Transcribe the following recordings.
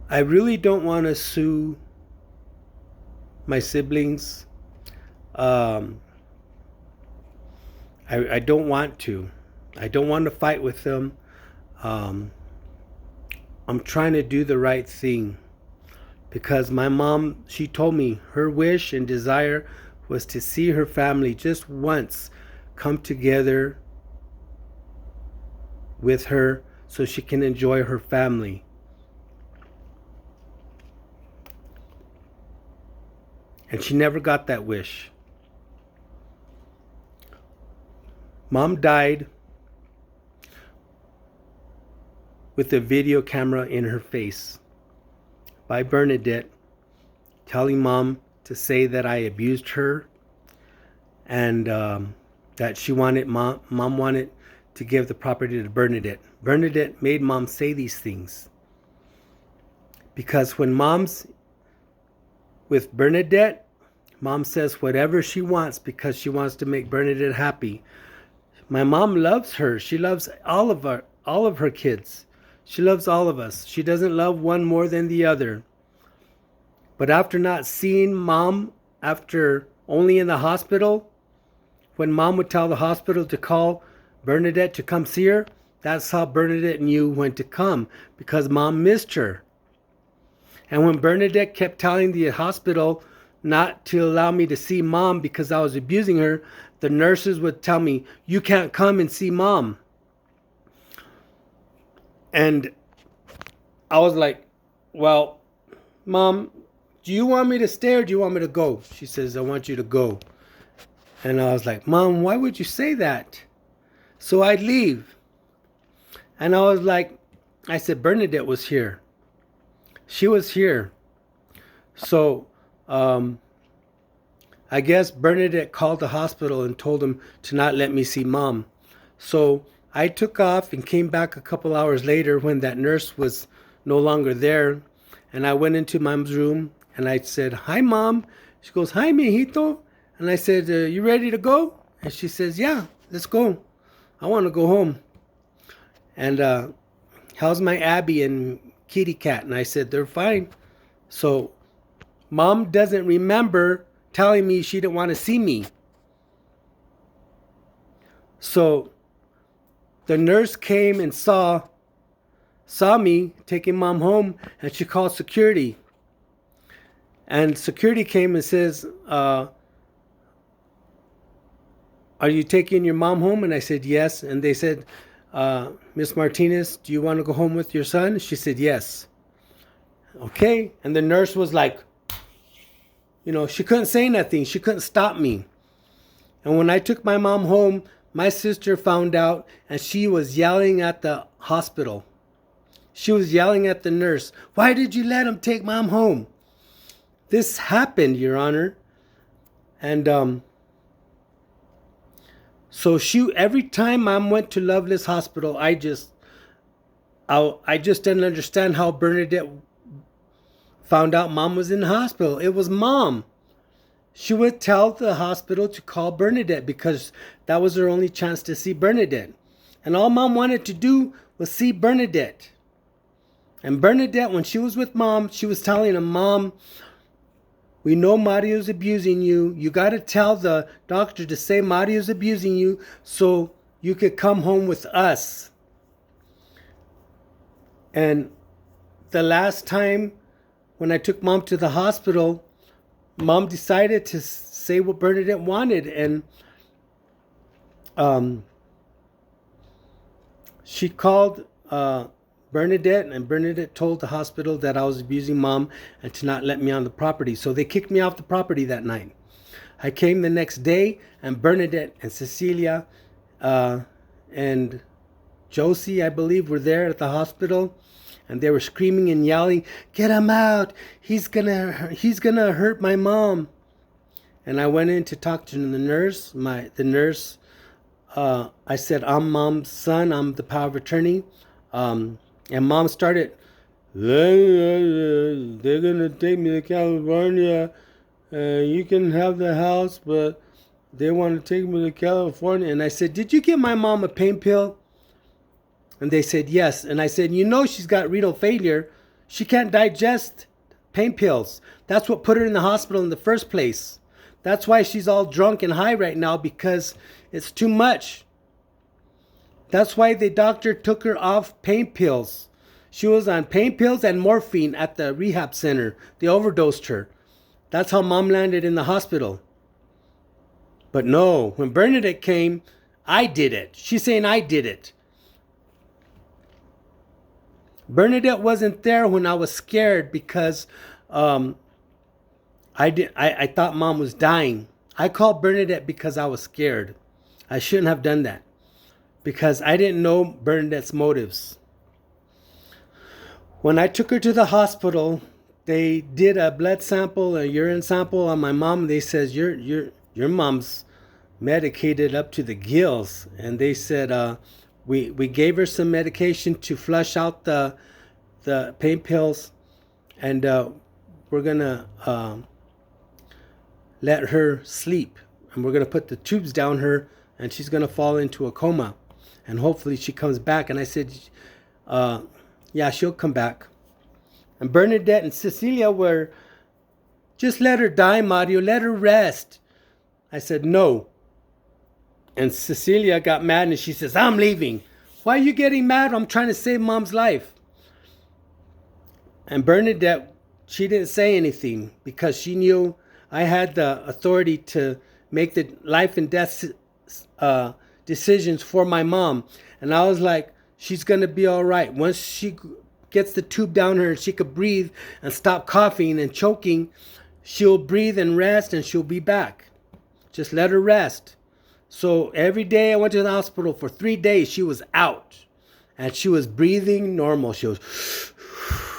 I really don't want to sue my siblings. Um, I don't want to. I don't want to fight with them. Um, I'm trying to do the right thing because my mom, she told me her wish and desire was to see her family just once come together with her so she can enjoy her family. And she never got that wish. Mom died with a video camera in her face by Bernadette, telling mom to say that I abused her and that she wanted mom wanted to give the property to Bernadette. Bernadette made mom say these things because when mom's with Bernadette, mom says whatever she wants because she wants to make Bernadette happy. My mom loves her. She loves all of her kids. She loves all of us. She doesn't love one more than the other. But after not seeing mom, after only in the hospital, when mom would tell the hospital to call Bernadette to come see her, that's how Bernadette knew when to come because mom missed her. And when Bernadette kept telling the hospital not to allow me to see mom because I was abusing her, the nurses would tell me, "You can't come and see mom." And I was like, "Well, mom, do you want me to stay or do you want me to go?" She says, "I want you to go." And I was like, "Mom, why would you say that?" So I'd leave. And I was like, I said, Bernadette was here. She was here. So I guess Bernadette called the hospital and told them to not let me see mom. So I took off and came back a couple hours later when that nurse was no longer there. And I went into mom's room and I said, "Hi, mom." She goes, "Hi, mijito." And I said, "You ready to go?" And she says, "Yeah, let's go. I want to go home." And how's my Abby and kitty cat? And I said, "They're fine." So mom doesn't remember telling me she didn't want to see me. So the nurse came and saw me taking mom home, and she called security. And security came and says, "Are you taking your mom home?" And I said, "Yes." And they said, "Miss Martinez, do you want to go home with your son?" She said, "Yes." Okay. And the nurse was like, she couldn't say nothing. She couldn't stop me. And when I took my mom home, my sister found out and she was yelling at the hospital. She was yelling at the nurse, "Why did you let him take mom home?" This happened, Your Honor. And so every time mom went to Loveless Hospital, I just didn't understand how Bernadette found out mom was in the hospital. It was mom. She would tell the hospital to call Bernadette because that was her only chance to see Bernadette. And all mom wanted to do was see Bernadette. And Bernadette, when she was with mom, she was telling him, "Mom, we know Mario's abusing you. You got to tell the doctor to say Mario's abusing you so you could come home with us." And the last time when I took mom to the hospital, mom decided to say what Bernadette wanted. And she called Bernadette, and Bernadette told the hospital that I was abusing mom and to not let me on the property. So they kicked me off the property that night. I came the next day, and Bernadette and Cecilia and Josie, I believe, were there at the hospital, and they were screaming and yelling, "Get him out! He's gonna hurt my mom!" And I went in to talk to the nurse. The nurse, I said, "I'm mom's son. I'm the power of attorney." And mom started, "They're gonna take me to California. You can have the house, but they want to take me to California." And I said, "Did you give my mom a pain pill?" And they said, "Yes." And I said, "She's got renal failure. She can't digest pain pills. That's what put her in the hospital in the first place. That's why she's all drunk and high right now, because it's too much. That's why the doctor took her off pain pills. She was on pain pills and morphine at the rehab center. They overdosed her. That's how mom landed in the hospital. But no, when Bernadette came, I did it. She's saying I did it. Bernadette wasn't there when I was scared because I thought mom was dying. I called Bernadette because I was scared. I shouldn't have done that because I didn't know Bernadette's motives. When I took her to the hospital, they did a blood sample, a urine sample on my mom. They says your mom's medicated up to the gills, and they said we gave her some medication to flush out the pain pills, and we're gonna let her sleep, and we're gonna put the tubes down her, and she's gonna fall into a coma, and hopefully she comes back. And I said, yeah, she'll come back. And Bernadette and Cecilia were, just let her die, Mario, let her rest. I said, no. And Cecilia got mad and she says, I'm leaving. Why are you getting mad? I'm trying to save mom's life. And Bernadette, she didn't say anything because she knew I had the authority to make the life and death decisions for my mom. And I was like, she's going to be all right. Once she gets the tube down her and she could breathe and stop coughing and choking, she'll breathe and rest and she'll be back. Just let her rest. So every day I went to the hospital for 3 days, she was out and she was breathing normal. She was,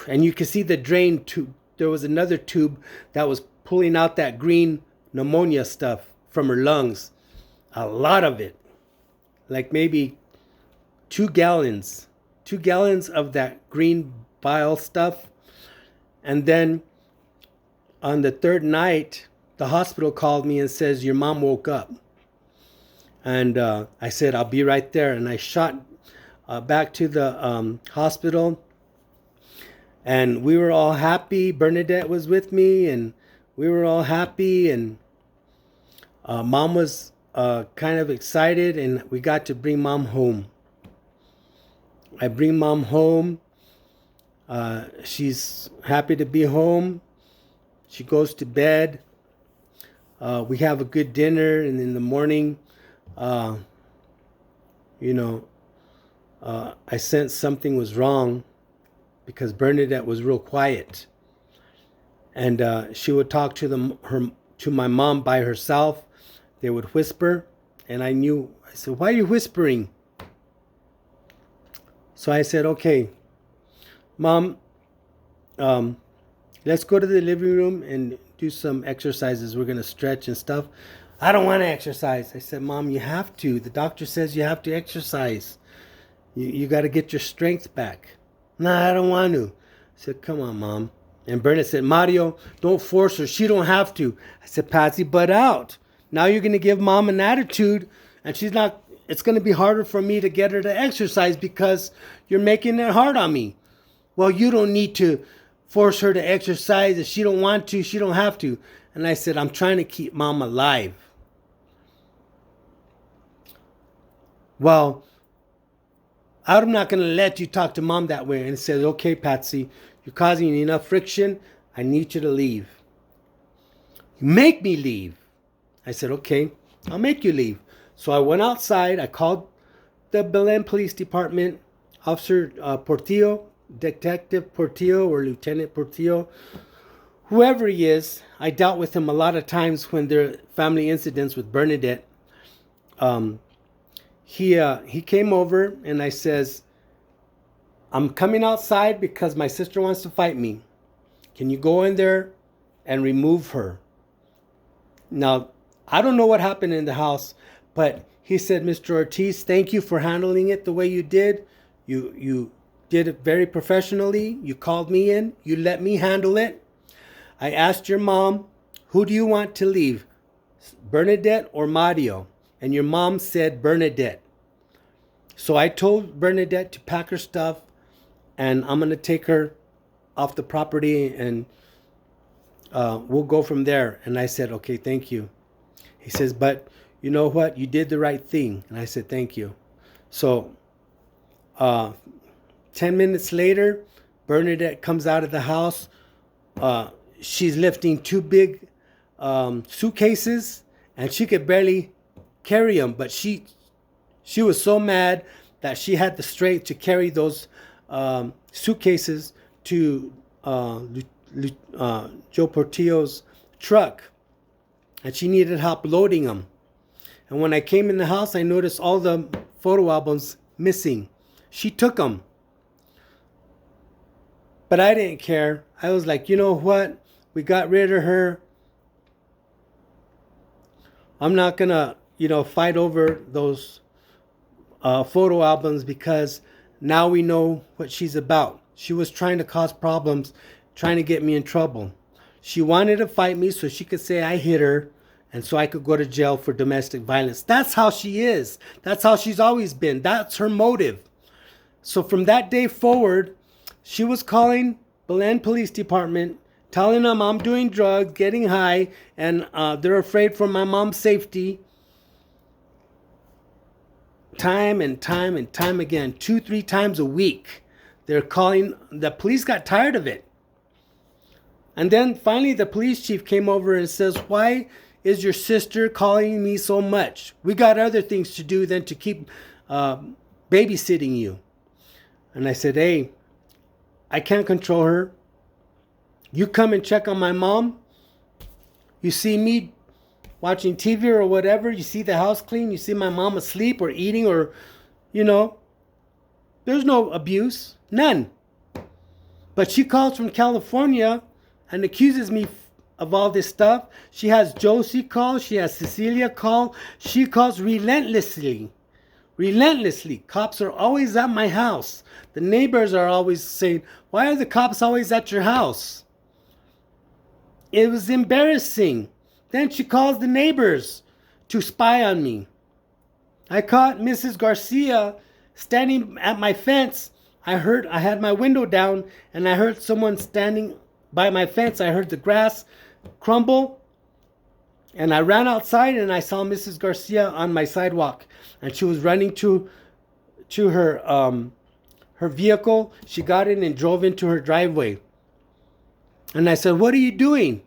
and you could see the drain tube. There was another tube that was pulling out that green pneumonia stuff from her lungs. A lot of it, like maybe 2 gallons of that green bile stuff. And then on the 3rd night, the hospital called me and says, your mom woke up. And I said, I'll be right there. And I shot back to the hospital. And we were all happy. Bernadette was with me, and we were all happy. And mom was kind of excited, and we got to bring mom home. I bring mom home. She's happy to be home. She goes to bed. We have a good dinner, and in the morning, I sensed something was wrong because Bernadette was real quiet, and she would talk to my mom by herself. They would whisper, and I said, why are you whispering? So I said, okay, Mom, let's go to the living room and do some exercises. We're going to stretch and stuff. I don't want to exercise. I said, Mom, you have to. The doctor says you have to exercise. You got to get your strength back. No, I don't want to. I said, come on, Mom. And Bernadette said, Mario, don't force her. She don't have to. I said, Patsy, butt out. Now you're going to give Mom an attitude, and it's going to be harder for me to get her to exercise because you're making it hard on me. Well, you don't need to force her to exercise. If she don't want to, she don't have to. And I said, I'm trying to keep Mom alive. Well, I'm not going to let you talk to Mom that way. And it says, okay, Patsy, you're causing enough friction. I need you to leave. Make me leave. I said, okay, I'll make you leave. So I went outside. I called the Belen Police Department, Officer Portillo, Detective Portillo or Lieutenant Portillo, whoever he is. I dealt with him a lot of times when there are family incidents with Bernadette. He came over and I says, I'm coming outside because my sister wants to fight me. Can you go in there and remove her? Now, I don't know what happened in the house, but he said, Mr. Ortiz, thank you for handling it the way you did. You did it very professionally. You called me in. You let me handle it. I asked your mom, who do you want to leave, Bernadette or Mario? And your mom said Bernadette. So I told Bernadette to pack her stuff, and I'm going to take her off the property, and we'll go from there. And I said, okay, thank you. He says, but you know what? You did the right thing. And I said, thank you. So 10 minutes later, Bernadette comes out of the house. She's lifting two big suitcases, and she could barely carry them. But she was so mad that she had the strength to carry those suitcases to Joe Portillo's truck, and she needed help loading them. And when I came in the house, I noticed all the photo albums missing. She took them. But I didn't care. I was like, you know what? We got rid of her. I'm not going to, fight over those photo albums, because now we know what she's about. She was trying to cause problems, trying to get me in trouble. She wanted to fight me so she could say I hit her, and so I could go to jail for domestic violence. That's how she is. That's how she's always been. That's her motive. So from that day forward, she was calling Belen Police Department, telling them I'm doing drugs, getting high, and they're afraid for my mom's safety. Time and time and time again, 2-3 times a week, they're calling. The police got tired of it. And then finally the police chief came over and says, why is your sister calling me so much? We got other things to do than to keep babysitting you. And I said, hey, I can't control her. You come and check on my mom. You see me watching TV or whatever. You see the house clean. You see my mom asleep or eating, or, there's no abuse. None. But she calls from California and accuses me of all this stuff. She has Josie call. She has Cecilia call. She calls relentlessly. Relentlessly. Cops are always at my house. The neighbors are always saying, why are the cops always at your house? It was embarrassing. Then she calls the neighbors to spy on me. I caught Mrs. Garcia standing at my fence. I had my window down, and I heard someone standing by my fence. I heard the grass crumble, and I ran outside, and I saw Mrs. Garcia on my sidewalk, and she was running to her vehicle. She got in and drove into her driveway. And I said, what are you doing?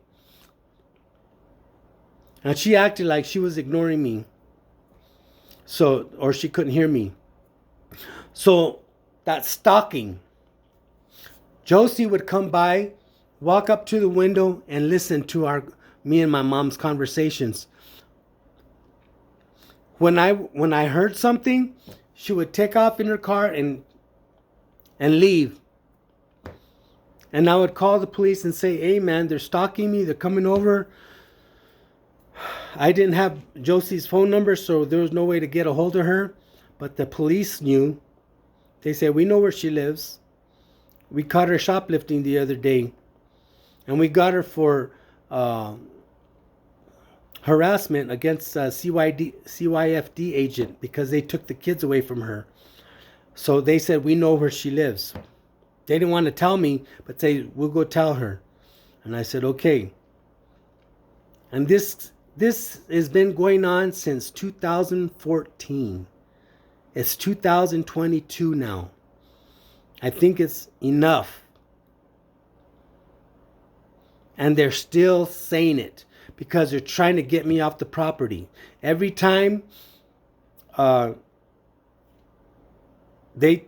And she acted like she was ignoring me. Or she couldn't hear me. So that's stalking. Josie would come by, walk up to the window, and listen to me and my mom's conversations. When I heard something, she would take off in her car and leave. And I would call the police and say, hey man, they're stalking me, they're coming over. I didn't have Josie's phone number, so there was no way to get a hold of her. But the police knew. They said, we know where she lives. We caught her shoplifting the other day. And we got her for harassment against a CYFD agent because they took the kids away from her. So they said, we know where she lives. They didn't want to tell me, but say, we'll go tell her. And I said, okay. And this has been going on since 2014. It's 2022 now. I think it's enough. And they're still saying it because they're trying to get me off the property. Every time they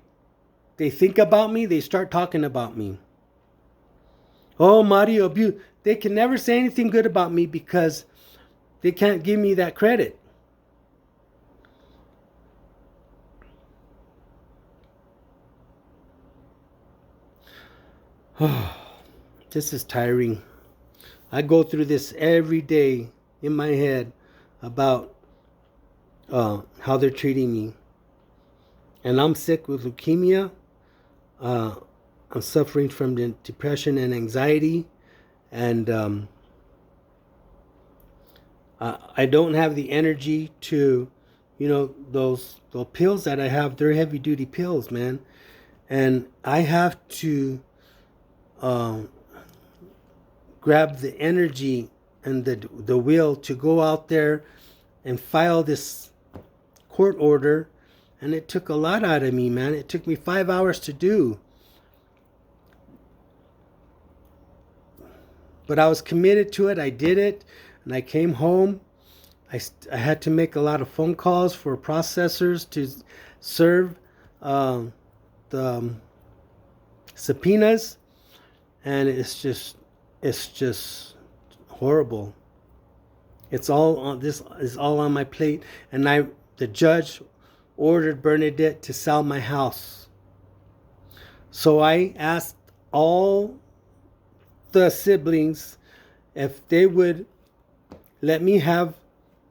think about me, they start talking about me. Oh, Mario, they can never say anything good about me because they can't give me that credit. This is tiring. I go through this every day in my head about how they're treating me. And I'm sick with leukemia. I'm suffering from depression and anxiety. And I don't have the energy to, those pills that I have, they're heavy duty pills, man. And I have to uh, grab the energy and the will to go out there and file this court order. And it took a lot out of me, man. It took me 5 hours to do. But I was committed to it. I did it. And I came home. I had to make a lot of phone calls for processors to serve the subpoenas. And it's just horrible. It's all on this is all on my plate. And the judge ordered Bernadette to sell my house. So I asked all the siblings if they would let me have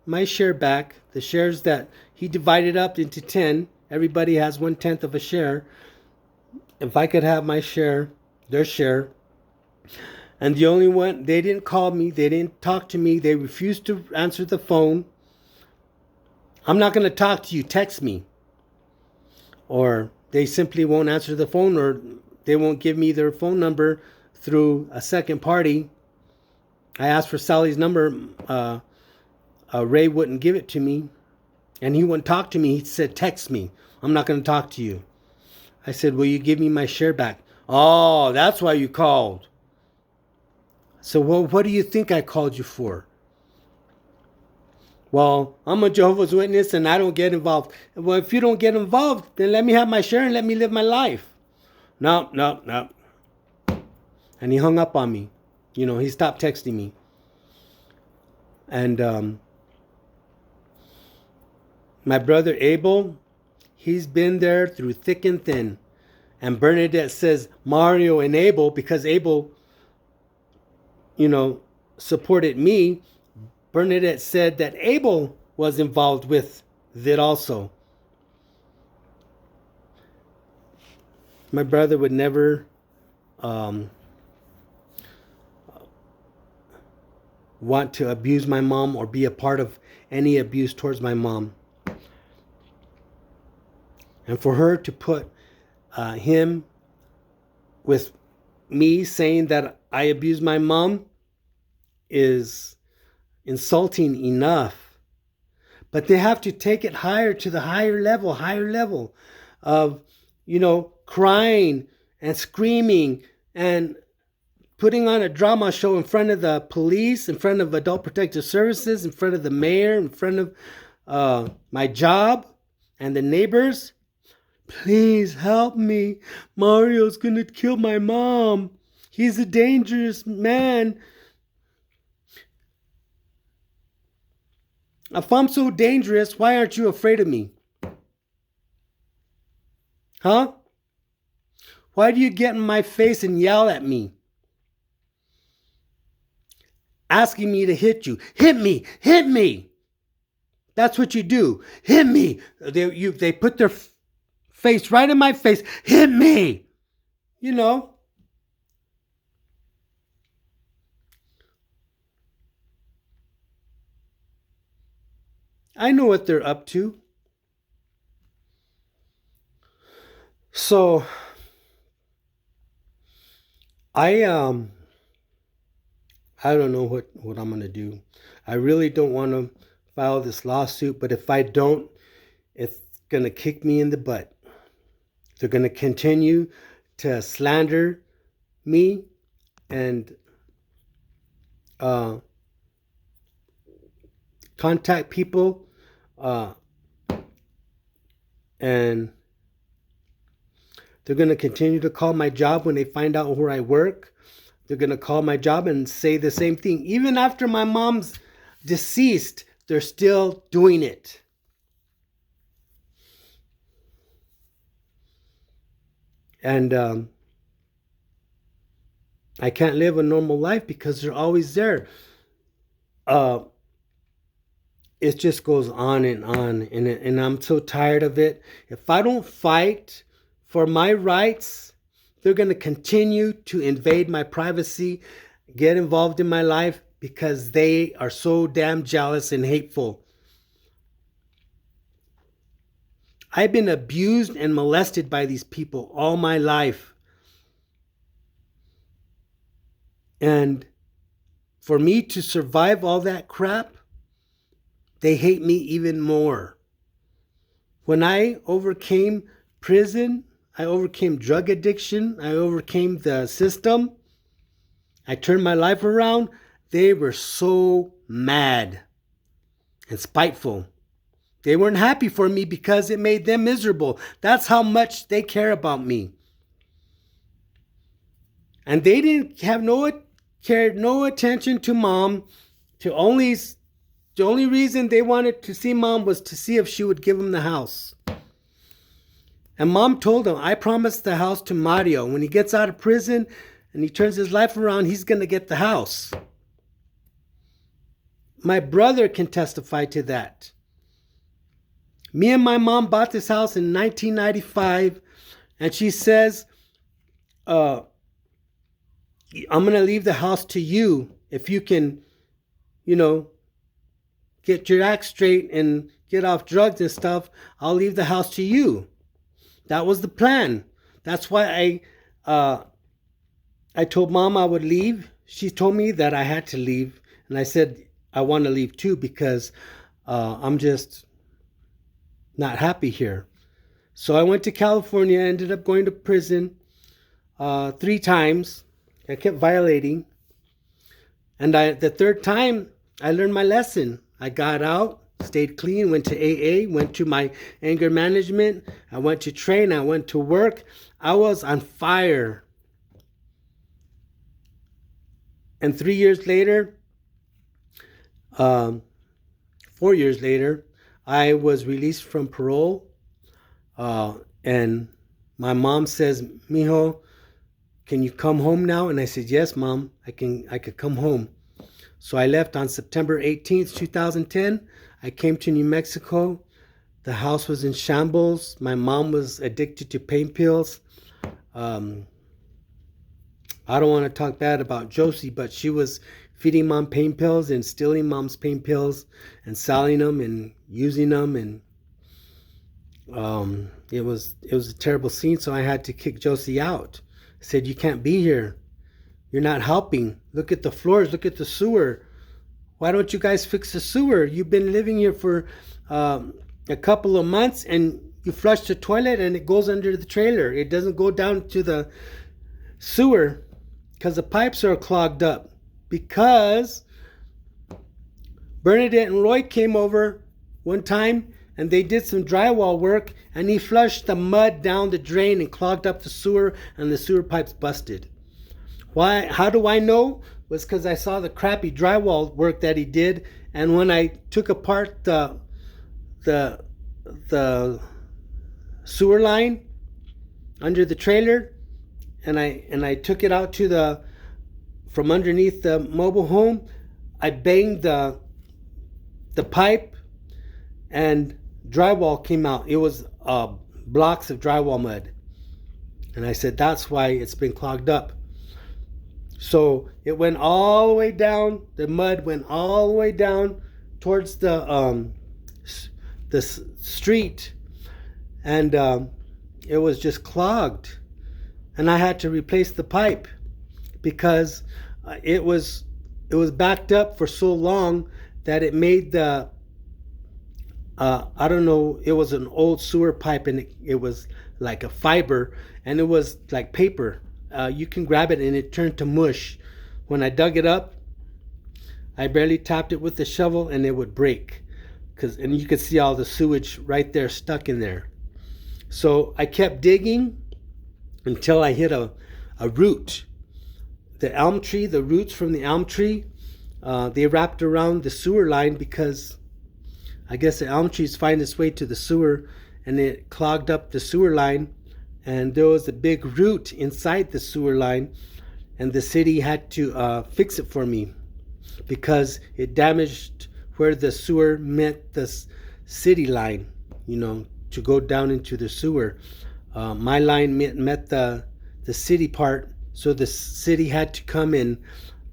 my share back, the shares that he divided up into 10. Everybody has 1/10 of a share. If I could have my share, their share. And the only one, they didn't call me, they didn't talk to me, they refused to answer the phone. I'm not going to talk to you, text me. Or they simply won't answer the phone, or they won't give me their phone number through a second party. I asked for Sally's number. Ray wouldn't give it to me. And he wouldn't talk to me. He said, text me. I'm not going to talk to you. I said, will you give me my share back? Oh, that's why you called. So, well, what do you think I called you for? Well, I'm a Jehovah's Witness and I don't get involved. Well, if you don't get involved, then let me have my share and let me live my life. No. And he hung up on me. He stopped texting me. And my brother Abel, he's been there through thick and thin. And Bernadette says Mario and Abel, because Abel, supported me. Bernadette said that Abel was involved with it also. My brother would never want to abuse my mom or be a part of any abuse towards my mom. And for her to put him with me saying that I abused my mom is insulting enough. But they have to take it higher, to the higher level of, crying and screaming and putting on a drama show in front of the police, in front of Adult Protective Services, in front of the mayor, in front of my job and the neighbors. Please help me. Mario's going to kill my mom. He's a dangerous man. If I'm so dangerous, why aren't you afraid of me? Huh? Why do you get in my face and yell at me? Asking me to hit you. Hit me. Hit me. That's what you do. Hit me. They put their face right in my face. Hit me. I know what they're up to. So I don't know what I'm going to do. I really don't want to file this lawsuit, but if I don't, it's going to kick me in the butt. They're going to continue to slander me and contact people and they're going to continue to call my job when they find out where I work. They're going to call my job and say the same thing. Even after my mom's deceased, they're still doing it. And I can't live a normal life because they're always there. It just goes on, and I'm so tired of it. If I don't fight for my rights, they're going to continue to invade my privacy, get involved in my life because they are so damn jealous and hateful. I've been abused and molested by these people all my life. And for me to survive all that crap, they hate me even more. When I overcame prison, I overcame drug addiction, I overcame the system, I turned my life around, they were so mad and spiteful. They weren't happy for me because it made them miserable. That's how much they care about me. And they didn't have cared no attention to mom. The only reason they wanted to see mom was to see if she would give them the house. And mom told them, I promised the house to Mario. When he gets out of prison and he turns his life around, he's going to get the house. My brother can testify to that. Me and my mom bought this house in 1995, and she says, I'm going to leave the house to you if you can, get your act straight and get off drugs and stuff. I'll leave the house to you. That was the plan. That's why I told mom I would leave. She told me that I had to leave, and I said I want to leave too because I'm just not happy here. So I went to California, ended up going to prison 3 times. I kept violating. And the third time, I learned my lesson. I got out, stayed clean, went to AA, went to my anger management. I went to train, I went to work. I was on fire. And 3 years later, 4 years later, I was released from parole. And my mom says, Mijo, can you come home now? And I said, yes, Mom, I could come home. So I left on September 18th, 2010. I came to New Mexico. The house was in shambles. My mom was addicted to pain pills. I don't want to talk bad about Josie, but she was feeding mom pain pills and stealing mom's pain pills and selling them and using them. And it was a terrible scene. So I had to kick Josie out. I said, you can't be here. You're not helping. Look at the floors. Look at the sewer. Why don't you guys fix the sewer? You've been living here for a couple of months and you flush the toilet and it goes under the trailer. It doesn't go down to the sewer because the pipes are clogged up. Because Bernadette and Roy came over one time and they did some drywall work and he flushed the mud down the drain and clogged up the sewer and the sewer pipes busted. Why? How do I know? Was because I saw the crappy drywall work that he did, and when I took apart the sewer line under the trailer, and I took it out to from underneath the mobile home, I banged the pipe, and drywall came out. It was blocks of drywall mud, and I said that's why it's been clogged up. So it went all the way down. The mud went all the way down towards the street, and it was just clogged. And I had to replace the pipe because it was backed up for so long that it made the I don't know. It was an old sewer pipe, and it was like a fiber, and it was like paper. You can grab it and it turned to mush. When I dug it up, I barely tapped it with the shovel and it would break. And you could see all the sewage right there stuck in there. So I kept digging until I hit a root. The elm tree, the roots from the elm tree, they wrapped around the sewer line because I guess the elm trees find its way to the sewer and it clogged up the sewer line. And there was a big root inside the sewer line, and the city had to fix it for me because it damaged where the sewer met the city line, to go down into the sewer. My line met the city part, so the city had to come and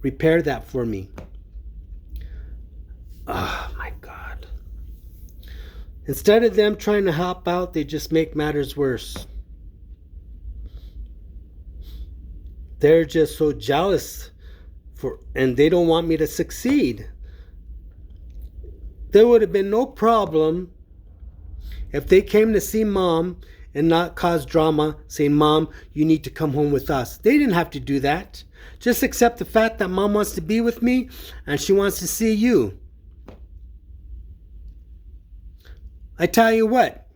repair that for me. Oh my God. Instead of them trying to help out, they just make matters worse. They're just so jealous and they don't want me to succeed. There would have been no problem if they came to see Mom and not cause drama, saying, Mom, you need to come home with us. They didn't have to do that. Just accept the fact that Mom wants to be with me and she wants to see you. I tell you what,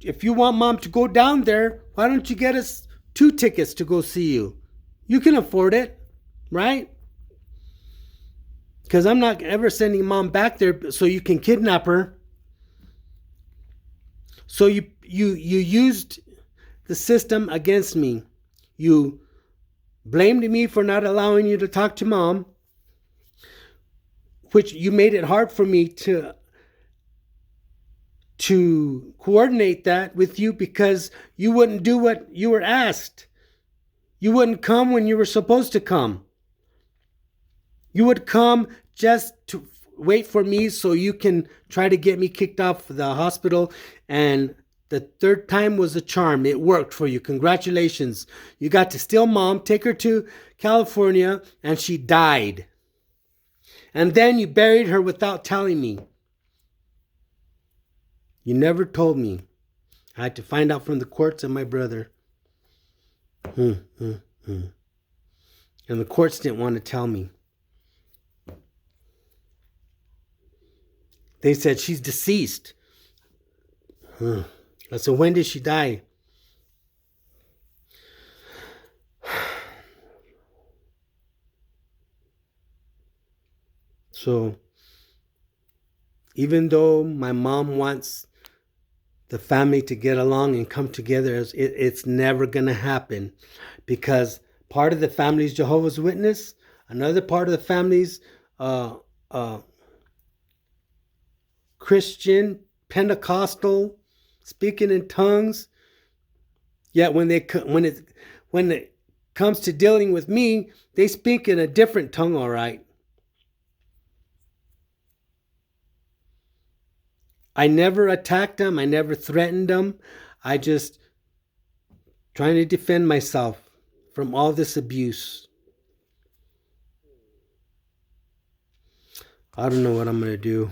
if you want Mom to go down there, why don't you get us 2 tickets to go see you? You can afford it, right? Because I'm not ever sending Mom back there so you can kidnap her. So you used the system against me. You blamed me for not allowing you to talk to Mom, which you made it hard for me to coordinate that with you because you wouldn't do what you were asked. You wouldn't come when you were supposed to come. You would come just to wait for me so you can try to get me kicked off the hospital. And the 3rd time was a charm. It worked for you. Congratulations. You got to steal Mom, take her to California, and she died. And then you buried her without telling me. You never told me. I had to find out from the courts and my brother. And the courts didn't want to tell me. They said she's deceased. I said, when did she die? So, even though my mom wants the family to get along and come together, it's never going to happen, because part of the family's Jehovah's Witness, another part of the family's Christian, Pentecostal, speaking in tongues. Yet when it comes to dealing with me, they speak in a different tongue, all right. I never attacked them. I never threatened them. I just trying to defend myself from all this abuse. I don't know what I'm going to do.